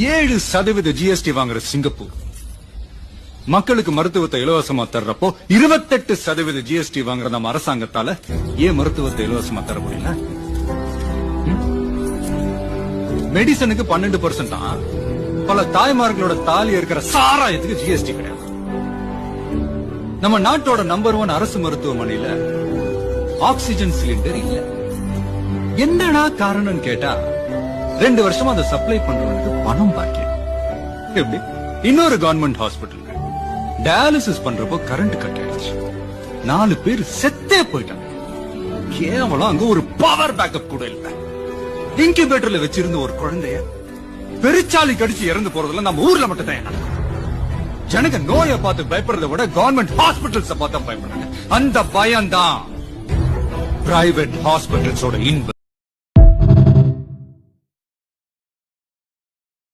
7% GST வாங்குற Singapore மக்களுக்கு மருத்துவத்தை இலவசமா தர்றப்போ 28% ஜிஎஸ்டி வாங்குற நம்ம அரசாங்கத்தால ஏன் மருத்துவத்தை இலவசமா தர முடியல? மெடிசனுக்கு 12% தான். பல தாய்மார்களோட தாலி இருக்கிற சாராயத்துக்கு ஜிஎஸ்டி கிடையாது. நம்ம நாட்டோட நம்பர் 1 அரசு மருத்துவமனையில ஆக்சிஜன் சிலிண்டர் இல்ல. என்னடா காரணம் கேட்டா 2 வருஷமா அதை சப்ளை பண்றவனுக்கு பணம் பாக்கி. எப்படி? இன்னொரு கவர்மெண்ட் ஹாஸ்பிட்டல் டயாலிசிஸ் பண்றப்போ கரண்ட் கட் ஆயிடுச்சு. 4 பேர் செத்தே போயிட்டாங்க. கேவலம் அங்க ஒரு பவர் பேக்கப் கூட இல்ல. இன்குபேட்டர்ல வச்சிருந்த ஒரு குழந்தைய பெருச்சாலி கடிச்சு இறந்து போறதுல நம்ம ஊர்ல மட்டும் தான். ஜனங்க நோயை பார்த்து பயப்படுறதை விட கவர்மெண்ட் ஹாஸ்பிட்டல்ஸ் பார்த்து பயப்படுறாங்க. அந்த பயம் தான் பிரைவேட் ஹாஸ்பிட்டல்ஸோட இன்பம்.